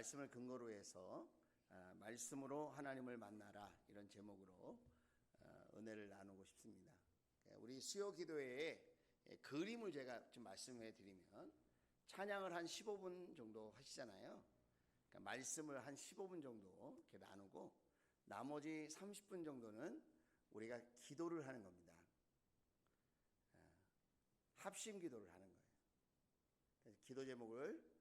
말씀을 근거로 해서 말씀으로 하나님을 만나라 이런 제목으로 은혜를 나누고 싶습니다. 우리 수요 기도회의 그림을 제가 좀 말씀해 드리면 찬양을 한 15분 정도 하시잖아요. 그러니까 말씀을 한 15분 정도 이렇게 나누고 나머지 30분 정도는 우리가 기도를 하는 겁니다. 합심 기도를 하는 거예요. 그래서 기도 제목을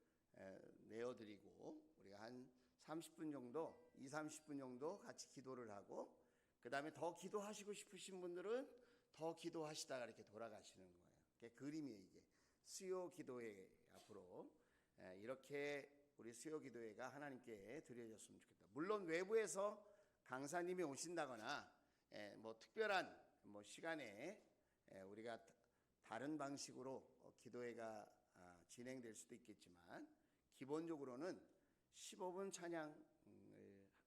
내어드리고 우리가 한 30분 정도, 30분 정도 같이 기도를 하고 그 다음에 더 기도하시고 싶으신 분들은 더 기도하시다가 이렇게 돌아가시는 거예요. 그게 그림이에요. 이게 수요 기도회 앞으로 이렇게 우리 수요 기도회가 하나님께 드려졌으면 좋겠다. 물론 외부에서 강사님이 오신다거나 뭐 특별한 뭐 시간에 우리가 다른 방식으로 기도회가 진행될 수도 있겠지만 기본적으로는 15분 찬양을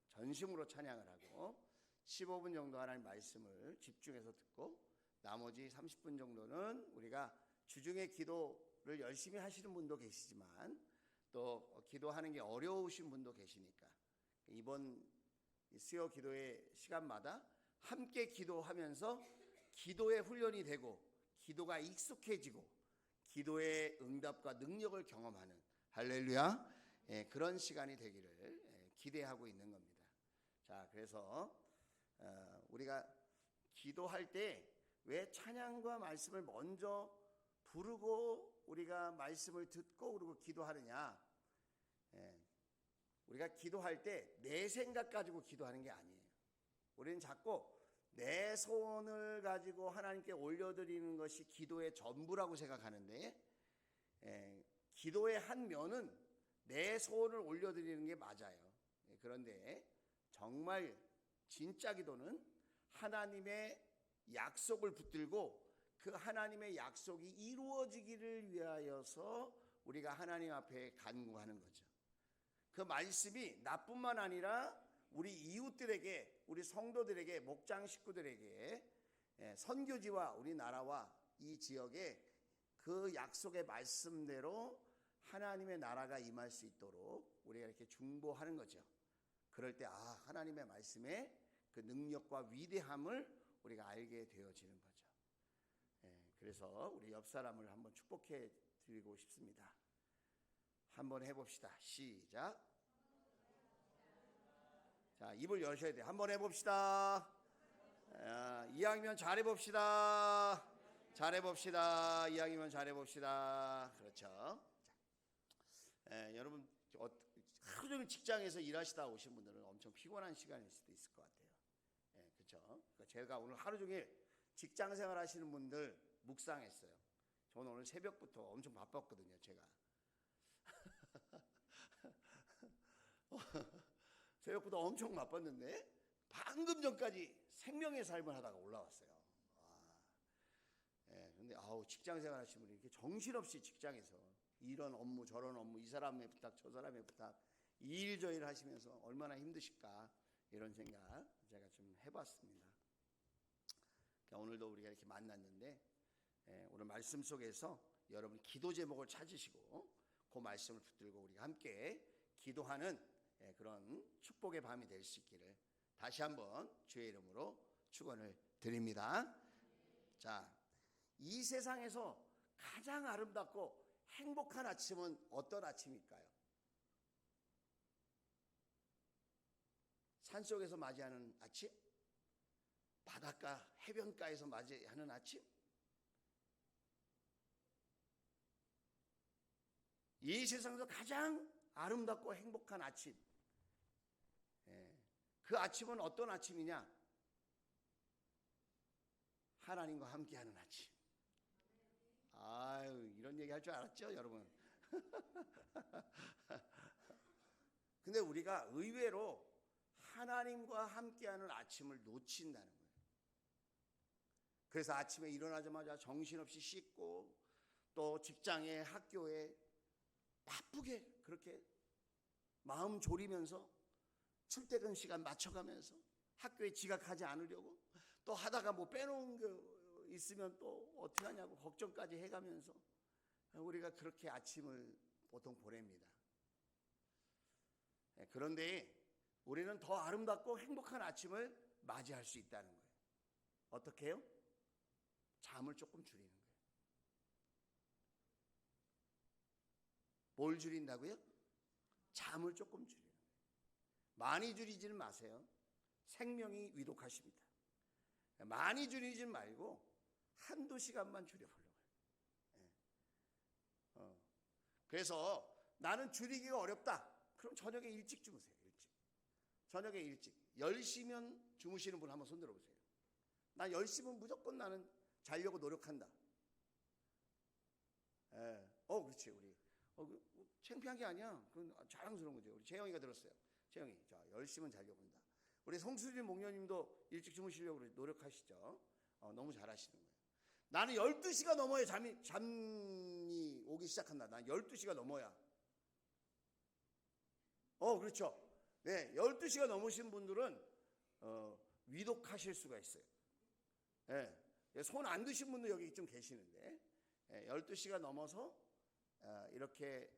전심으로 찬양을 하고 15분 정도 하나님 말씀을 집중해서 듣고 나머지 30분 정도는 우리가 주중에 기도를 열심히 하시는 분도 계시지만 또 기도하는 게 어려우신 분도 계시니까 이번 수요 기도의 시간마다 함께 기도하면서 기도의 훈련이 되고 기도가 익숙해지고 기도의 응답과 능력을 경험하는 할렐루야 그런 시간이 되기를 기대하고 있는 겁니다. 자, 그래서 우리가 기도할 때 왜 찬양과 말씀을 먼저 부르고 우리가 말씀을 듣고 그리고 기도하느냐? 우리가 기도할 때 내 생각 가지고 기도하는 게 아니에요. 우리는 자꾸 내 소원을 가지고 하나님께 올려드리는 것이 기도의 전부라고 생각하는데 기도의 한 면은 내 소원을 올려드리는 게 맞아요. 그런데 정말 진짜 기도는 하나님의 약속을 붙들고 그 하나님의 약속이 이루어지기를 위하여서 우리가 하나님 앞에 간구하는 거죠. 그 말씀이 나뿐만 아니라 우리 이웃들에게, 우리 성도들에게, 목장 식구들에게, 선교지와 우리나라와 이 지역에 그 약속의 말씀대로 하나님의 나라가 임할 수 있도록 우리가 이렇게 중보하는 거죠. 그럴 때 하나님의 말씀의 그 능력과 위대함을 우리가 알게 되어지는 거죠. 그래서 우리 옆 사람을 한번 축복해 드리고 싶습니다. 한번 해봅시다. 시작. 자, 입을 여셔야 돼요. 한번 해봅시다. 이왕이면 잘해봅시다. 잘해봅시다. 이왕이면 잘해봅시다. 그렇죠. 자, 여러분 하루 종일 직장에서 일하시다 오신 분들은 엄청 피곤한 시간일 수도 있을 것 같아요. 그렇죠. 그러니까 제가 오늘 하루 종일 직장 생활 하시는 분들 묵상했어요. 저는 오늘 새벽부터 엄청 바빴거든요. 제가 새벽부터 엄청 바빴는데 방금 전까지 생명의 삶을 하다가 올라왔어요. 근데 직장 생활 하시는 분이 이렇게 정신없이 직장에서 이런 업무 저런 업무 이 사람의 부탁 저 사람의 부탁 이 일 저 일 하시면서 얼마나 힘드실까 이런 생각 제가 좀 해봤습니다. 오늘도 우리가 이렇게 만났는데 오늘 말씀 속에서 여러분 기도 제목을 찾으시고 그 말씀을 붙들고 우리가 함께 기도하는 그런 축복의 밤이 될 수 있기를 다시 한번 주의 이름으로 축원을 드립니다. 자, 이 세상에서 가장 아름답고 행복한 아침은 어떤 아침일까요? 산속에서 맞이하는 아침? 바닷가, 해변가에서 맞이하는 아침? 이 세상에서 가장 아름답고 행복한 아침. 그 아침은 어떤 아침이냐? 하나님과 함께하는 아침. 이런 얘기 할 줄 알았죠, 여러분? 근데 우리가 의외로 하나님과 함께하는 아침을 놓친다는 거예요. 그래서 아침에 일어나자마자 정신없이 씻고 또 직장에 학교에 바쁘게 그렇게 마음 졸이면서 출퇴근 시간 맞춰가면서 학교에 지각하지 않으려고 또 하다가 뭐 빼놓은 거 있으면 또 어떻게 하냐고 걱정까지 해가면서 우리가 그렇게 아침을 보통 보냅니다. 그런데 우리는 더 아름답고 행복한 아침을 맞이할 수 있다는 거예요. 어떻게 해요? 잠을 조금 줄이는 거예요. 뭘 줄인다고요? 잠을 조금 줄이는 거예요. 많이 줄이지는 마세요. 생명이 위독하십니다. 많이 줄이지 말고 한두 시간만 줄여보려고요. 그래서 나는 줄이기가 어렵다. 그럼 저녁에 일찍 주무세요. 일찍. 저녁에 일찍. 10시면 주무시는 분 한번 손 들어보세요. 나 10시면 무조건 나는 자려고 노력한다. 그렇지 우리. 창피한 게 아니야. 그건 자랑스러운 거죠. 우리 재영이가 들었어요. 재영이, 자 10시면 자려고 한다. 우리 송수진 목녀님도 일찍 주무시려고 노력하시죠. 너무 잘하시는 거예요. 나는 12시가 넘어야 잠이 오기 시작한다. 난 12시가 넘어야. 그렇죠. 네, 12시가 넘으신 분들은 위독하실 수가 있어요. 네, 손 안 드신 분도 여기 좀 계시는데 12시가 넘어서 이렇게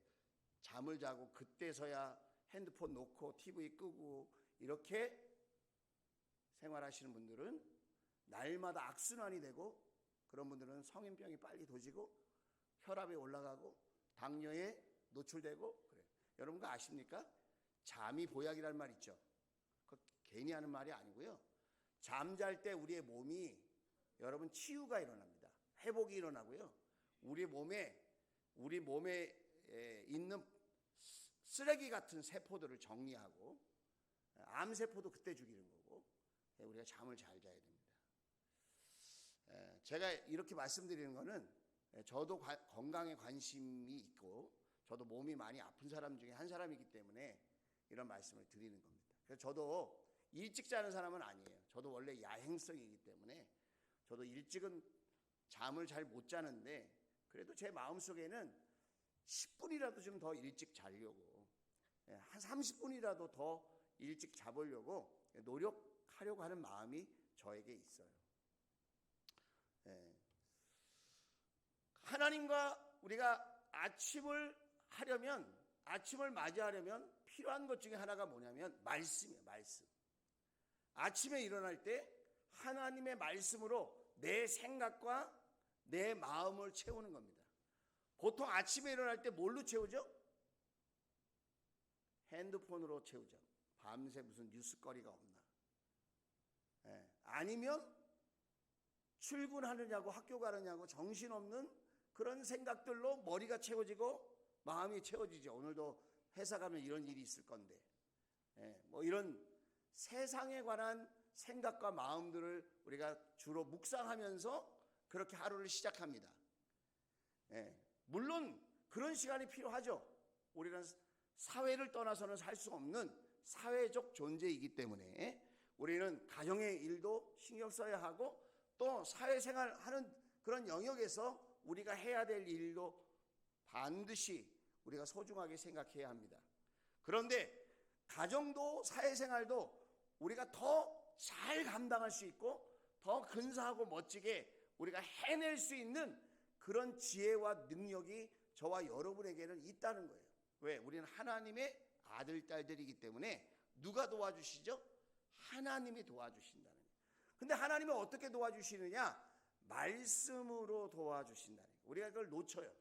잠을 자고 그때서야 핸드폰 놓고 TV 끄고 이렇게 생활하시는 분들은 날마다 악순환이 되고, 그런 분들은 성인병이 빨리 도지고 혈압이 올라가고 당뇨에 노출되고 그래요. 여러분 그거 아십니까? 잠이 보약이라는 말 있죠. 그거 괜히 하는 말이 아니고요. 잠잘 때 우리의 몸이 여러분 치유가 일어납니다. 회복이 일어나고요. 우리 몸에 있는 쓰레기 같은 세포들을 정리하고, 암세포도 그때 죽이는 거고, 우리가 잠을 잘 자야 됩니다. 제가 이렇게 말씀드리는 거는 저도 건강에 관심이 있고 저도 몸이 많이 아픈 사람 중에 한 사람이기 때문에 이런 말씀을 드리는 겁니다. 그래서 저도 일찍 자는 사람은 아니에요. 저도 원래 야행성이기 때문에 저도 일찍은 잠을 잘 못 자는데, 그래도 제 마음속에는 10분이라도 좀 더 일찍 자려고, 한 30분이라도 더 일찍 자보려고 노력하려고 하는 마음이 저에게 있어요. 하나님과 우리가 아침을 맞이하려면 필요한 것 중에 하나가 뭐냐면 말씀이에요. 말씀. 아침에 일어날 때 하나님의 말씀으로 내 생각과 내 마음을 채우는 겁니다. 보통 아침에 일어날 때 뭘로 채우죠? 핸드폰으로 채우죠. 밤새 무슨 뉴스거리가 없나. 아니면 출근하느냐고 학교 가느냐고 정신없는 그런 생각들로 머리가 채워지고 마음이 채워지죠. 오늘도 회사 가면 이런 일이 있을 건데, 뭐 이런 세상에 관한 생각과 마음들을 우리가 주로 묵상하면서 그렇게 하루를 시작합니다. 물론 그런 시간이 필요하죠. 우리는 사회를 떠나서는 살 수 없는 사회적 존재이기 때문에 우리는 가정의 일도 신경 써야 하고, 또 사회생활하는 그런 영역에서 우리가 해야 될 일도 반드시 우리가 소중하게 생각해야 합니다. 그런데 가정도 사회생활도 우리가 더 잘 감당할 수 있고 더 근사하고 멋지게 우리가 해낼 수 있는 그런 지혜와 능력이 저와 여러분에게는 있다는 거예요. 왜? 우리는 하나님의 아들, 딸들이기 때문에 누가 도와주시죠? 하나님이 도와주신다는 거예요. 근데 하나님은 어떻게 도와주시느냐? 말씀으로 도와주신다는 거예요. 우리가 그걸 놓쳐요.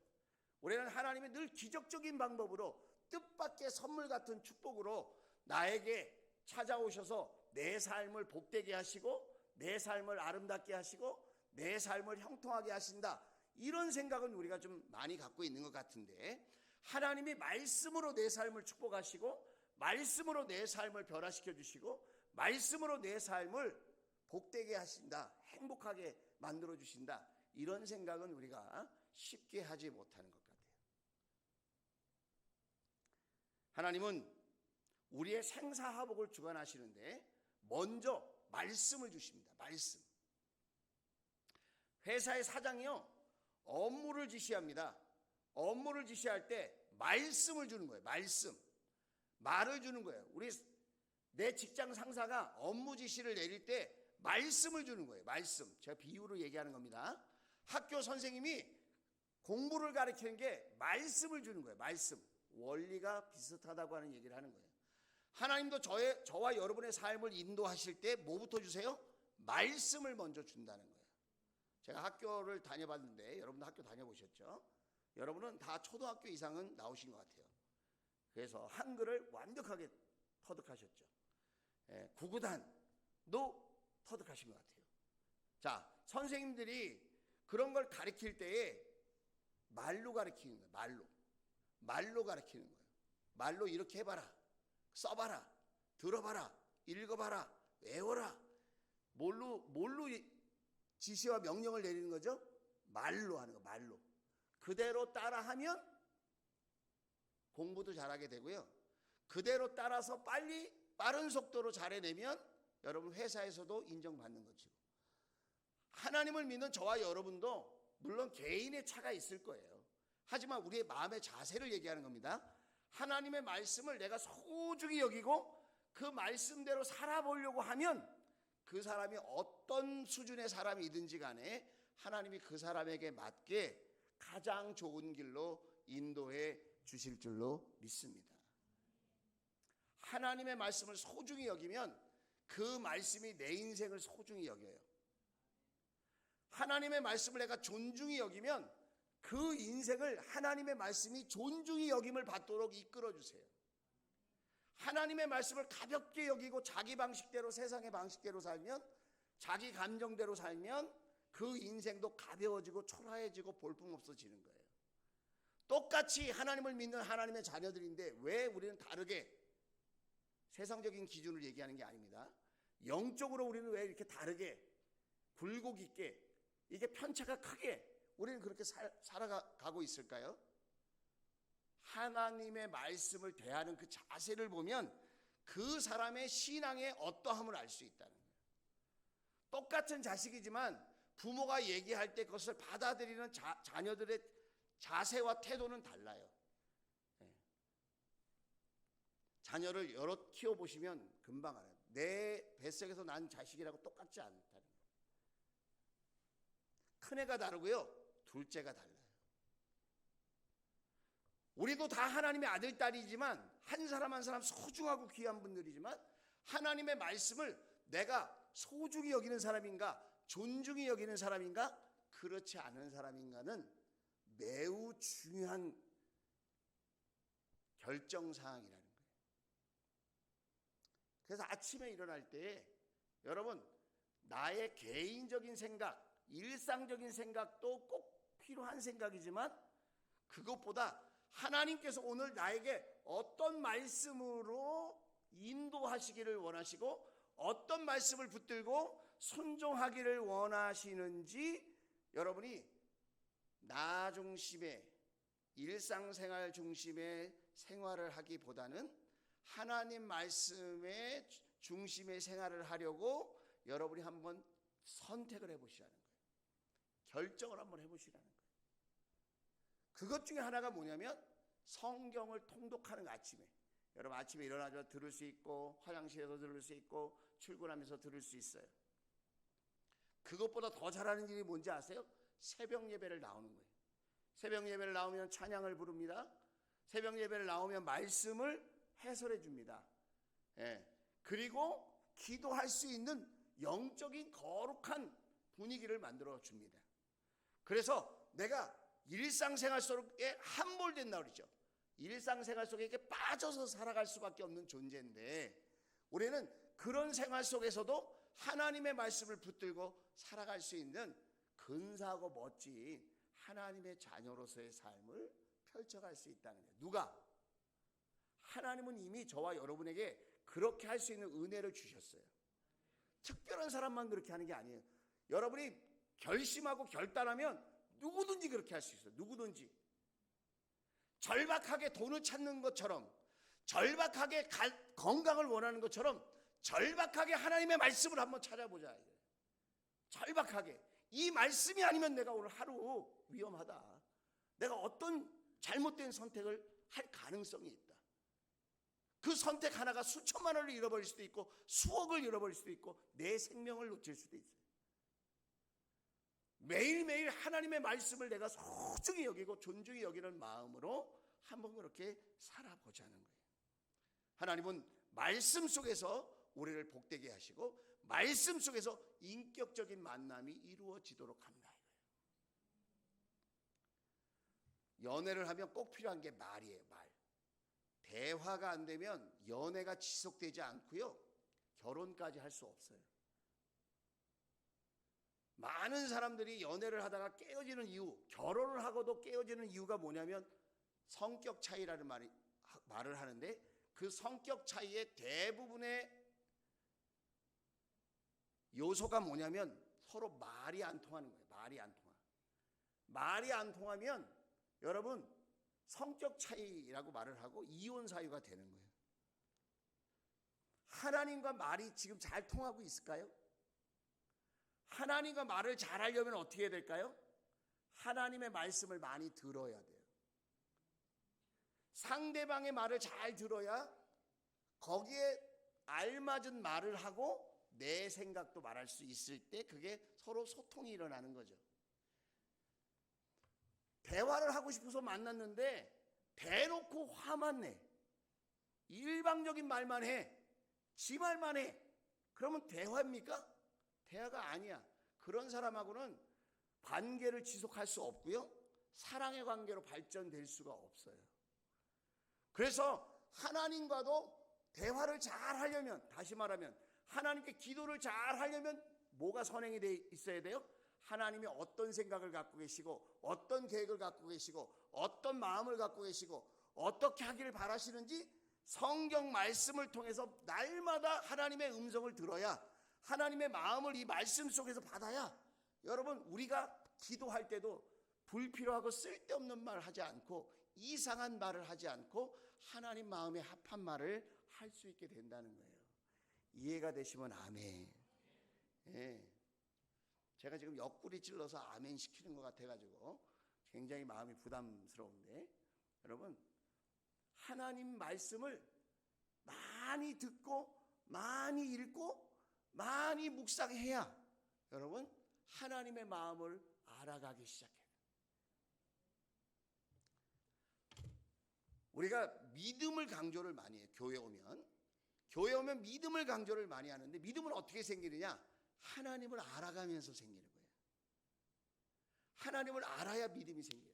우리는 하나님이 늘 기적적인 방법으로 뜻밖의 선물 같은 축복으로 나에게 찾아오셔서 내 삶을 복되게 하시고 내 삶을 아름답게 하시고 내 삶을 형통하게 하신다. 이런 생각은 우리가 좀 많이 갖고 있는 것 같은데, 하나님이 말씀으로 내 삶을 축복하시고 말씀으로 내 삶을 변화시켜 주시고 말씀으로 내 삶을 복되게 하신다, 행복하게 만들어 주신다, 이런 생각은 우리가 쉽게 하지 못하는 것 같아요. 하나님은 우리의 생사화복을 주관하시는데 먼저 말씀을 주십니다. 말씀. 회사의 사장이요, 업무를 지시합니다. 업무를 지시할 때 말씀을 주는 거예요. 말씀. 말을 주는 거예요. 내 직장 상사가 업무 지시를 내릴 때 말씀을 주는 거예요. 말씀. 제가 비유로 얘기하는 겁니다. 학교 선생님이 공부를 가르치는 게 말씀을 주는 거예요. 말씀. 원리가 비슷하다고 하는 얘기를 하는 거예요. 하나님도 저와 여러분의 삶을 인도하실 때 뭐부터 주세요? 말씀을 먼저 준다는 거예요. 제가 학교를 다녀봤는데 여러분도 학교 다녀보셨죠? 여러분은 다 초등학교 이상은 나오신 것 같아요. 그래서 한글을 완벽하게 터득하셨죠. 구구단도 터득하신 것 같아요. 자, 선생님들이 그런 걸 가르칠 때에 말로 가르치는 거예요. 말로 가르치는 거예요. 말로 이렇게 해봐라, 써봐라, 들어봐라, 읽어봐라, 외워라. 뭘로 지시와 명령을 내리는 거죠? 말로 하는 거, 말로. 그대로 따라하면 공부도 잘하게 되고요. 그대로 따라서 빠른 속도로 잘해내면 여러분 회사에서도 인정받는 거죠. 하나님을 믿는 저와 여러분도 물론 개인의 차가 있을 거예요. 하지만 우리의 마음의 자세를 얘기하는 겁니다. 하나님의 말씀을 내가 소중히 여기고 그 말씀대로 살아보려고 하면 그 사람이 어떤 수준의 사람이든지 간에 하나님이 그 사람에게 맞게 가장 좋은 길로 인도해 주실 줄로 믿습니다. 하나님의 말씀을 소중히 여기면 그 말씀이 내 인생을 소중히 여겨요. 하나님의 말씀을 내가 존중히 여기면 그 인생을 하나님의 말씀이 존중히 여김을 받도록 이끌어 주세요. 하나님의 말씀을 가볍게 여기고 자기 방식대로 세상의 방식대로 살면, 자기 감정대로 살면 그 인생도 가벼워지고 초라해지고 볼품없어지는 거예요. 똑같이 하나님을 믿는 하나님의 자녀들인데 왜 우리는 다르게, 세상적인 기준을 얘기하는 게 아닙니다. 영적으로 우리는 왜 이렇게 다르게 굴곡 있게 이게 편차가 크게 우리는 그렇게 살아가고 있을까요? 하나님의 말씀을 대하는 그 자세를 보면 그 사람의 신앙의 어떠함을 알 수 있다는 거예요. 똑같은 자식이지만 부모가 얘기할 때 그것을 받아들이는 자녀들의 자세와 태도는 달라요. 자녀를 여럿 키워보시면 금방 알아요. 내 뱃속에서 난 자식이라고 똑같지 않다는 거예요. 큰애가 다르고요, 둘째가 달라요. 우리도 다 하나님의 아들, 딸이지만 한 사람 한 사람 소중하고 귀한 분들이지만 하나님의 말씀을 내가 소중히 여기는 사람인가, 존중히 여기는 사람인가, 그렇지 않은 사람인가는 매우 중요한 결정사항이라는 거예요. 그래서 아침에 일어날 때 여러분, 나의 개인적인 생각, 일상적인 생각도 꼭 필요한 생각이지만 그것보다 하나님께서 오늘 나에게 어떤 말씀으로 인도하시기를 원하시고 어떤 말씀을 붙들고 순종하기를 원하시는지 여러분이 나 중심의 일상생활 중심의 생활을 하기보다는 하나님 말씀의 중심의 생활을 하려고 여러분이 한번 선택을 해보시라는 거예요. 결정을 한번 해보시라는 거예요. 그것 중에 하나가 뭐냐면 성경을 통독하는 거. 아침에 여러분 아침에 일어나서 들을 수 있고 화장실에서 들을 수 있고 출근하면서 들을 수 있어요. 그것보다 더 잘하는 일이 뭔지 아세요? 새벽 예배를 나오는 거예요. 새벽 예배를 나오면 찬양을 부릅니다. 새벽 예배를 나오면 말씀을 해설해 줍니다. 그리고 기도할 수 있는 영적인 거룩한 분위기를 만들어 줍니다. 그래서 내가 일상생활 속에 함몰된다 그러죠. 일상생활 속에 이렇게 빠져서 살아갈 수밖에 없는 존재인데 우리는 그런 생활 속에서도 하나님의 말씀을 붙들고 살아갈 수 있는 근사하고 멋진 하나님의 자녀로서의 삶을 펼쳐갈 수 있다는 거예요. 누가? 하나님은 이미 저와 여러분에게 그렇게 할 수 있는 은혜를 주셨어요. 특별한 사람만 그렇게 하는 게 아니에요. 여러분이 결심하고 결단하면 누구든지 그렇게 할 수 있어요. 누구든지. 절박하게 돈을 찾는 것처럼, 절박하게 건강을 원하는 것처럼 절박하게 하나님의 말씀을 한번 찾아보자. 절박하게. 이 말씀이 아니면 내가 오늘 하루 위험하다. 내가 어떤 잘못된 선택을 할 가능성이 있다. 그 선택 하나가 수천만 원을 잃어버릴 수도 있고 수억을 잃어버릴 수도 있고 내 생명을 놓칠 수도 있어요. 매일매일 하나님의 말씀을 내가 소중히 여기고 존중히 여기는 마음으로 한번 그렇게 살아보자는 거예요. 하나님은 말씀 속에서 우리를 복되게 하시고 말씀 속에서 인격적인 만남이 이루어지도록 합니다. 연애를 하면 꼭 필요한 게 말이에요. 말. 대화가 안 되면 연애가 지속되지 않고요, 결혼까지 할 수 없어요. 많은 사람들이 연애를 하다가 깨어지는 이유, 결혼을 하고도 깨어지는 이유가 뭐냐면 성격 차이라는 말을 하는데, 그 성격 차이의 대부분의 요소가 뭐냐면 서로 말이 안 통하는 거예요. 말이 안 통하. 말이 안 통하면 여러분 성격 차이라고 말을 하고 이혼 사유가 되는 거예요. 하나님과 말이 지금 잘 통하고 있을까요? 하나님과 말을 잘 하려면 어떻게 해야 될까요? 하나님의 말씀을 많이 들어야 돼요. 상대방의 말을 잘 들어야 거기에 알맞은 말을 하고 내 생각도 말할 수 있을 때 그게 서로 소통이 일어나는 거죠. 대화를 하고 싶어서 만났는데 대놓고 화만 내, 일방적인 말만 해, 지 말만 해. 그러면 대화입니까? 대화가 아니야. 그런 사람하고는 관계를 지속할 수 없고요, 사랑의 관계로 발전될 수가 없어요. 그래서 하나님과도 대화를 잘 하려면, 다시 말하면 하나님께 기도를 잘 하려면 뭐가 선행이 돼 있어야 돼요? 하나님이 어떤 생각을 갖고 계시고 어떤 계획을 갖고 계시고 어떤 마음을 갖고 계시고 어떻게 하기를 바라시는지 성경 말씀을 통해서 날마다 하나님의 음성을 들어야, 하나님의 마음을 이 말씀 속에서 받아야, 여러분 우리가 기도할 때도 불필요하고 쓸데없는 말 하지 않고 이상한 말을 하지 않고 하나님 마음에 합한 말을 할 수 있게 된다는 거예요. 이해가 되시면 아멘. 예. 제가 지금 옆구리 찔러서 아멘 시키는 것 같아가지고 굉장히 마음이 부담스러운데, 여러분 하나님 말씀을 많이 듣고 많이 읽고 많이 묵상해야 여러분 하나님의 마음을 알아가기 시작해요. 우리가 믿음을 강조를 많이 해요. 교회 오면 믿음을 강조를 많이 하는데, 믿음은 어떻게 생기느냐? 하나님을 알아가면서 생기는 거예요. 하나님을 알아야 믿음이 생겨요.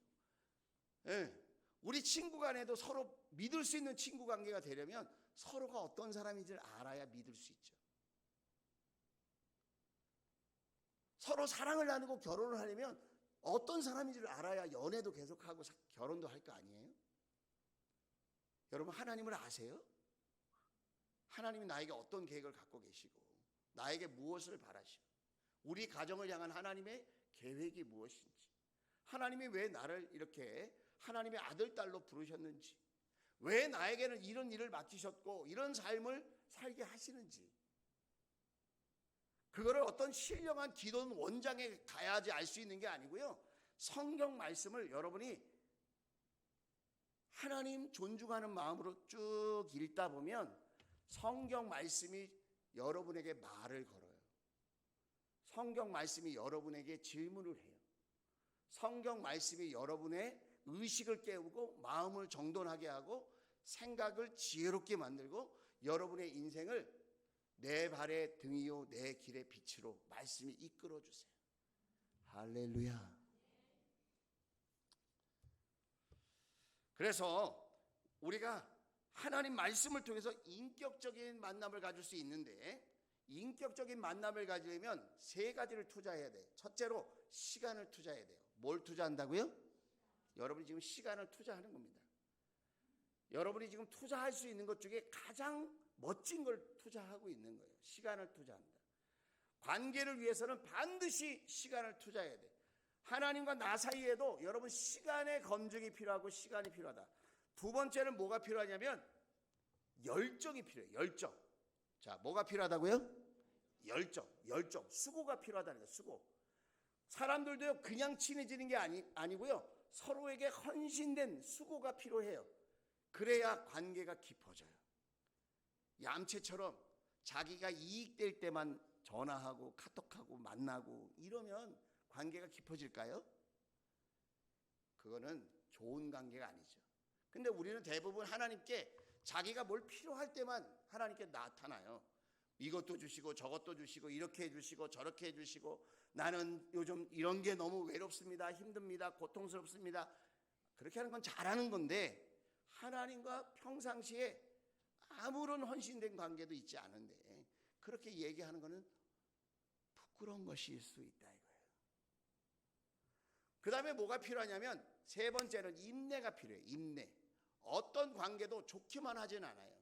예. 우리 친구 간에도 서로 믿을 수 있는 친구 관계가 되려면 서로가 어떤 사람인지를 알아야 믿을 수 있죠. 서로 사랑을 나누고 결혼을 하려면 어떤 사람인지를 알아야 연애도 계속하고 결혼도 할 거 아니에요? 여러분 하나님을 아세요? 하나님이 나에게 어떤 계획을 갖고 계시고 나에게 무엇을 바라시고 우리 가정을 향한 하나님의 계획이 무엇인지, 하나님이 왜 나를 이렇게 하나님의 아들 딸로 부르셨는지, 왜 나에게는 이런 일을 맡기셨고 이런 삶을 살게 하시는지, 그거를 어떤 신령한 기도는 원장에 가야지 알 수 있는 게 아니고요, 성경 말씀을 여러분이 하나님 존중하는 마음으로 쭉 읽다 보면 성경 말씀이 여러분에게 말을 걸어요. 성경 말씀이 여러분에게 질문을 해요. 성경 말씀이 여러분의 의식을 깨우고 마음을 정돈하게 하고 생각을 지혜롭게 만들고 여러분의 인생을 내 발의 등이요 내 길의 빛으로 말씀이 이끌어 주세요. 할렐루야. 그래서 우리가 하나님 말씀을 통해서 인격적인 만남을 가질 수 있는데, 인격적인 만남을 가지려면 세 가지를 투자해야 돼요. 첫째로 시간을 투자해야 돼요. 뭘 투자한다고요? 여러분이 지금 시간을 투자하는 겁니다. 여러분이 지금 투자할 수 있는 것 중에 가장 멋진 걸 투자하고 있는 거예요. 시간을 투자한다. 관계를 위해서는 반드시 시간을 투자해야 돼요. 하나님과 나 사이에도 여러분 시간의 검증이 필요하고 시간이 필요하다. 두 번째는 뭐가 필요하냐면 열정이 필요해요. 열정. 자, 뭐가 필요하다고요? 열정. 수고가 필요하다는 거예요. 수고. 사람들도요 그냥 친해지는 게 아니고요, 서로에게 헌신된 수고가 필요해요. 그래야 관계가 깊어져요. 얌체처럼 자기가 이익될 때만 전화하고 카톡하고 만나고 이러면 관계가 깊어질까요? 그거는 좋은 관계가 아니죠. 근데 우리는 대부분 하나님께 자기가 뭘 필요할 때만 하나님께 나타나요. 이것도 주시고 저것도 주시고 이렇게 해주시고 저렇게 해주시고 나는 요즘 이런 게 너무 외롭습니다. 힘듭니다. 고통스럽습니다. 그렇게 하는 건 잘하는 건데 하나님과 평상시에 아무런 헌신된 관계도 있지 않은데 그렇게 얘기하는 것은 부끄러운 것일 수 있다 이거예요. 그 다음에 뭐가 필요하냐면 세 번째는 인내가 필요해요. 인내. 어떤 관계도 좋기만 하진 않아요.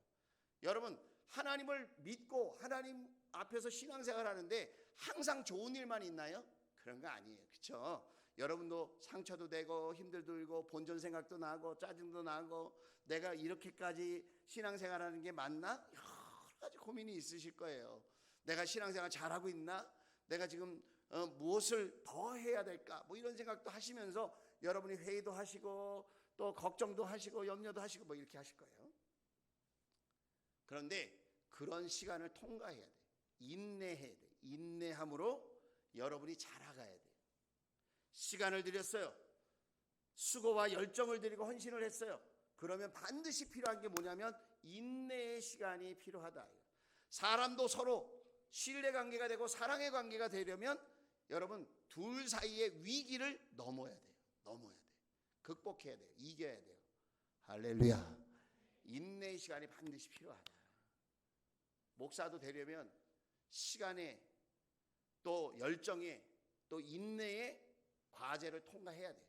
여러분 하나님을 믿고 하나님 앞에서 신앙생활 하는데 항상 좋은 일만 있나요? 그런 거 아니에요. 그렇죠? 여러분도 상처도 되고 힘들도 들고 본전 생각도 나고 짜증도 나고 내가 이렇게까지 신앙생활 하는 게 맞나? 여러 가지 고민이 있으실 거예요. 내가 신앙생활 잘하고 있나? 내가 지금 무엇을 더 해야 될까? 뭐 이런 생각도 하시면서 여러분이 회의도 하시고 또 걱정도 하시고 염려도 하시고 뭐 이렇게 하실 거예요. 그런데 그런 시간을 통과해야 돼. 인내해야 돼. 인내함으로 여러분이 자라가야 돼요. 시간을 들였어요. 수고와 열정을 들이고 헌신을 했어요. 그러면 반드시 필요한 게 뭐냐면 인내의 시간이 필요하다. 사람도 서로 신뢰관계가 되고 사랑의 관계가 되려면 여러분 둘 사이의 위기를 넘어야 돼요. 넘어야 돼요. 극복해야 돼요. 이겨야 돼요. 할렐루야. 인내의 시간이 반드시 필요하다. 목사도 되려면 시간에 또 열정에 또 인내의 과제를 통과해야 돼요.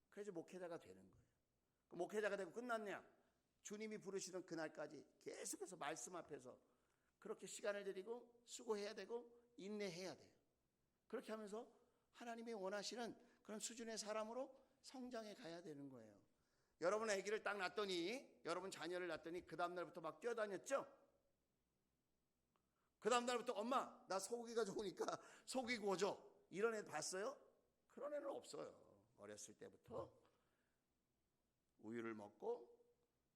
그래서 목회자가 되는 거예요. 목회자가 되고 끝났냐? 주님이 부르시는 그날까지 계속해서 말씀 앞에서 그렇게 시간을 들이고 수고해야 되고 인내해야 돼요. 그렇게 하면서 하나님이 원하시는 그런 수준의 사람으로 성장해 가야 되는 거예요. 여러분 아기를 딱 낳았더니 여러분 자녀를 낳았더니 그 다음 날부터 막 뛰어다녔죠? 그 다음 날부터 엄마 나 소고기가 좋으니까 소고기 구워줘 이런 애 봤어요? 그런 애는 없어요. 어렸을 때부터 우유를 먹고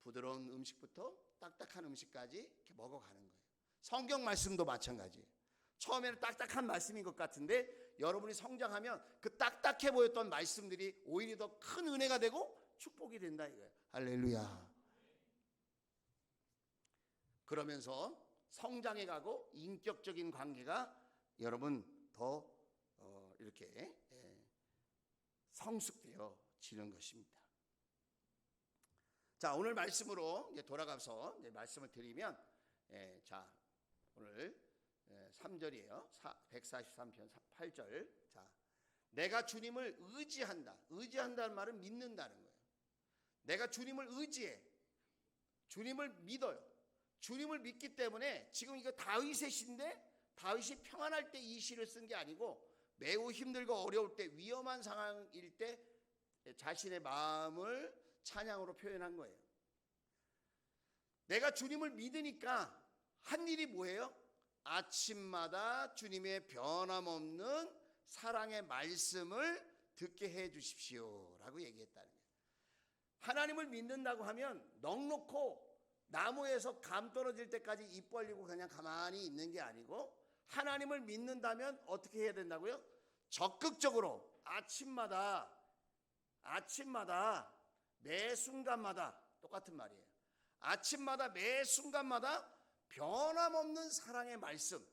부드러운 음식부터 딱딱한 음식까지 이렇게 먹어가는 거예요. 성경 말씀도 마찬가지예요. 처음에는 딱딱한 말씀인 것 같은데 여러분이 성장하면 그 딱딱해 보였던 말씀들이 오히려 더 큰 은혜가 되고 축복이 된다 이거예요. 할렐루야. 그러면서 성장해 가고 인격적인 관계가 여러분 더 이렇게 성숙되어지는 것입니다. 자, 오늘 말씀으로 이제 돌아가서 이제 말씀을 드리면 자, 오늘 3절이에요. 143편 8절. 자, 내가 주님을 의지한다. 의지한다는 말은 믿는다는 거예요. 내가 주님을 의지해. 주님을 믿어요. 주님을 믿기 때문에 지금 이거 다윗의 시인데 다윗이 평안할 때 이 시를 쓴 게 아니고 매우 힘들고 어려울 때 위험한 상황일 때 자신의 마음을 찬양으로 표현한 거예요. 내가 주님을 믿으니까 한 일이 뭐예요? 아침마다 주님의 변함없는 사랑의 말씀을 듣게 해 주십시오 라고 얘기했다는 거예요. 하나님을 믿는다고 하면 넉넉고 나무에서 감 떨어질 때까지 입 벌리고 그냥 가만히 있는 게 아니고 하나님을 믿는다면 어떻게 해야 된다고요? 적극적으로 아침마다 매 순간마다 똑같은 말이에요. 아침마다 매 순간마다 변함없는 사랑의 말씀,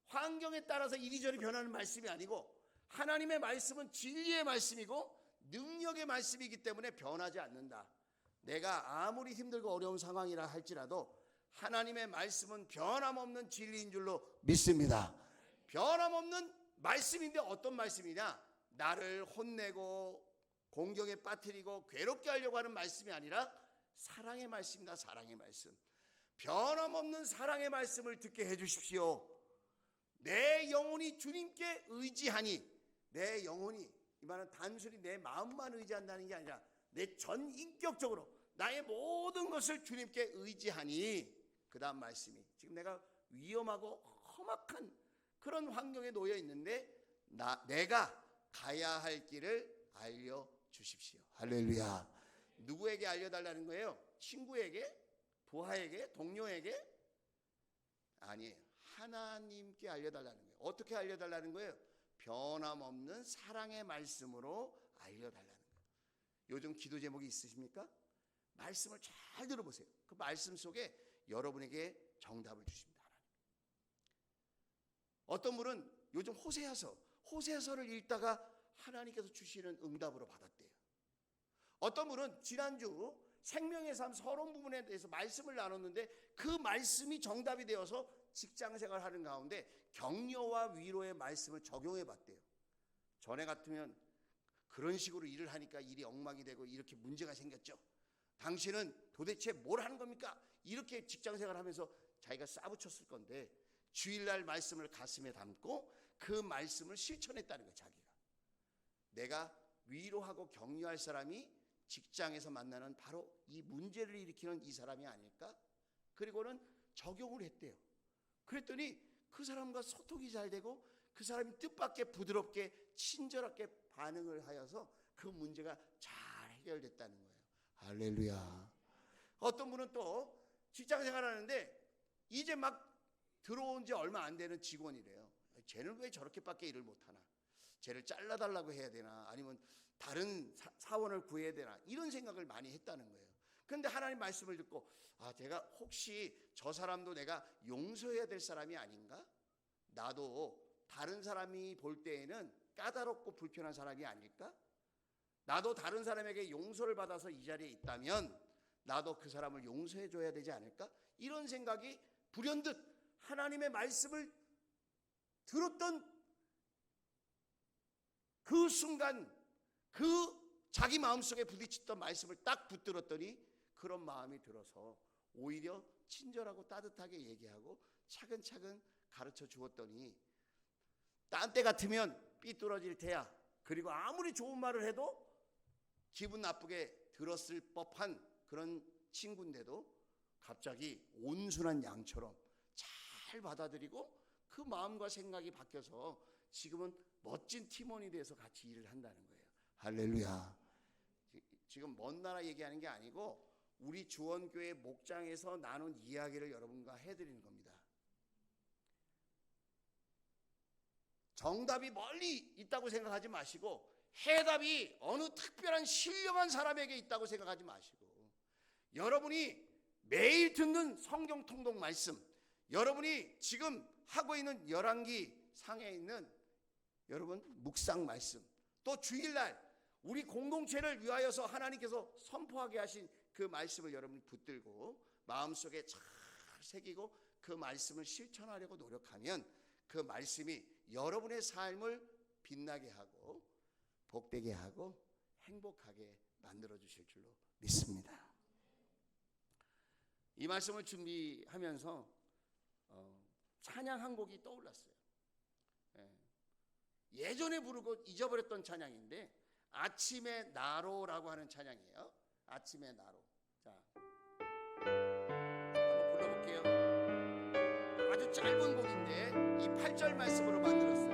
환경에 따라서 이리저리 변하는 말씀이 아니고 하나님의 말씀은 진리의 말씀이고 능력의 말씀이기 때문에 변하지 않는다. 내가 아무리 힘들고 어려운 상황이라 할지라도 하나님의 말씀은 변함없는 진리인 줄로 믿습니다. 변함없는 말씀인데 어떤 말씀이냐? 나를 혼내고 공경에 빠뜨리고 괴롭게 하려고 하는 말씀이 아니라 사랑의 말씀이다. 사랑의 말씀. 변함없는 사랑의 말씀을 듣게 해주십시오. 내 영혼이 주님께 의지하니, 내 영혼이 이 말은 단순히 내 마음만 의지한다는 게 아니라 내 전 인격적으로 나의 모든 것을 주님께 의지하니, 그 다음 말씀이 지금 내가 위험하고 험악한 그런 환경에 놓여 있는데 내가 가야 할 길을 알려주십시오. 할렐루야. 누구에게 알려달라는 거예요? 친구에게? 부하에게? 동료에게? 아니에요. 하나님께 알려달라는 거예요. 어떻게 알려달라는 거예요? 변함없는 사랑의 말씀으로 알려달라는 거예요. 요즘 기도 제목이 있으십니까? 말씀을 잘 들어보세요. 그 말씀 속에 여러분에게 정답을 주십니다. 하나님. 어떤 분은 요즘 호세아서를 읽다가 하나님께서 주시는 응답으로 받았대요. 어떤 분은 지난주 생명의 삶 서론 부분에 대해서 말씀을 나눴는데 그 말씀이 정답이 되어서 직장생활 하는 가운데 격려와 위로의 말씀을 적용해 봤대요. 전에 같으면 그런 식으로 일을 하니까 일이 엉망이 되고 이렇게 문제가 생겼죠. 당신은 도대체 뭘 하는 겁니까? 이렇게 직장생활 하면서 자기가 싸붙였을 건데 주일날 말씀을 가슴에 담고 그 말씀을 실천했다는 거예요. 자기가. 내가 위로하고 격려할 사람이 직장에서 만나는 바로 이 문제를 일으키는 이 사람이 아닐까? 그리고는 적용을 했대요. 그랬더니 그 사람과 소통이 잘 되고 그 사람이 뜻밖의 부드럽게 친절하게 반응을 하여서 그 문제가 잘 해결됐다는 거예요. 할렐루야. 어떤 분은 또 직장생활 하는데 이제 막 들어온 지 얼마 안 되는 직원이래요. 쟤는 왜 저렇게밖에 일을 못하나? 쟤를 잘라달라고 해야 되나? 아니면 다른 사원을 구해야 되나? 이런 생각을 많이 했다는 거예요. 그런데 하나님 말씀을 듣고 제가 혹시 저 사람도 내가 용서해야 될 사람이 아닌가? 나도 다른 사람이 볼 때에는 까다롭고 불편한 사람이 아닐까? 나도 다른 사람에게 용서를 받아서 이 자리에 있다면 나도 그 사람을 용서해 줘야 되지 않을까? 이런 생각이 불현듯 하나님의 말씀을 들었던 그 순간 그 자기 마음속에 부딪혔던 말씀을 딱 붙들었더니 그런 마음이 들어서 오히려 친절하고 따뜻하게 얘기하고 차근차근 가르쳐 주었더니 딴 때 같으면 삐뚤어질 테야. 그리고 아무리 좋은 말을 해도 기분 나쁘게 들었을 법한 그런 친구인데도 갑자기 온순한 양처럼 잘 받아들이고 그 마음과 생각이 바뀌어서 지금은 멋진 팀원이 돼서 같이 일을 한다는 거예요. 할렐루야. 지금 먼 나라 얘기하는 게 아니고 우리 주원교회 목장에서 나눈 이야기를 여러분과 해드리는 겁니다. 정답이 멀리 있다고 생각하지 마시고 해답이 어느 특별한 신령한 사람에게 있다고 생각하지 마시고 여러분이 매일 듣는 성경 통독 말씀, 여러분이 지금 하고 있는 열왕기 상에 있는 여러분 묵상 말씀, 또 주일날 우리 공동체를 위하여서 하나님께서 선포하게 하신 그 말씀을 여러분이 붙들고 마음속에 잘 새기고 그 말씀을 실천하려고 노력하면 그 말씀이 여러분의 삶을 빛나게 하고 복되게 하고 행복하게 만들어 주실 줄로 믿습니다. 이 말씀을 준비하면서 찬양 한 곡이 떠올랐어요. 예전에 부르고 잊어버렸던 찬양인데 아침의 나로라고 하는 찬양이에요. 아침의 나로. 자, 한번 불러볼게요. 아주 짧은 곡인데 이 8절 말씀으로 만들었어요.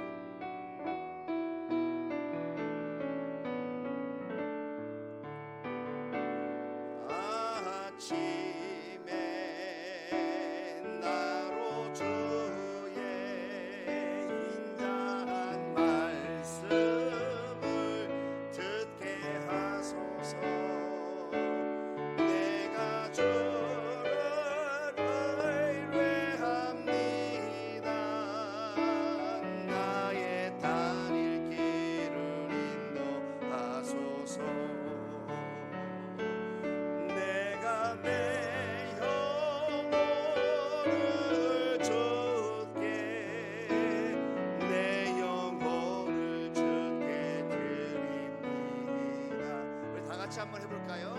같이 한번 해볼까요?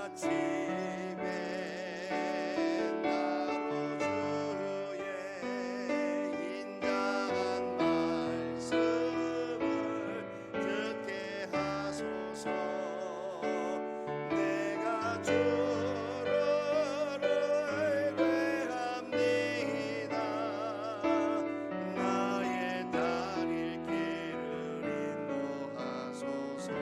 아침에 나로 주의 인자한 말씀을 듣게 하소서. 내가 주를 의뢰합니다. 나의 다닐 길을 인도하소서.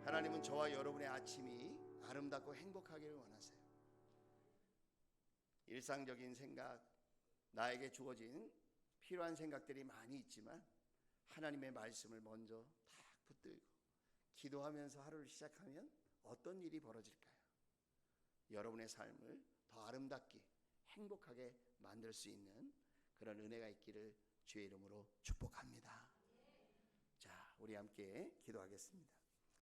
하나님은 저와 여러분의 아침이 아름답고 행복하기를 원하세요. 일상적인 생각, 나에게 주어진 필요한 생각들이 많이 있지만 하나님의 말씀을 먼저 탁 붙들고 기도하면서 하루를 시작하면 어떤 일이 벌어질까요? 여러분의 삶을 더 아름답게 행복하게 만들 수 있는 그런 은혜가 있기를 주의 이름으로 축복합니다. 자, 우리 함께 기도하겠습니다.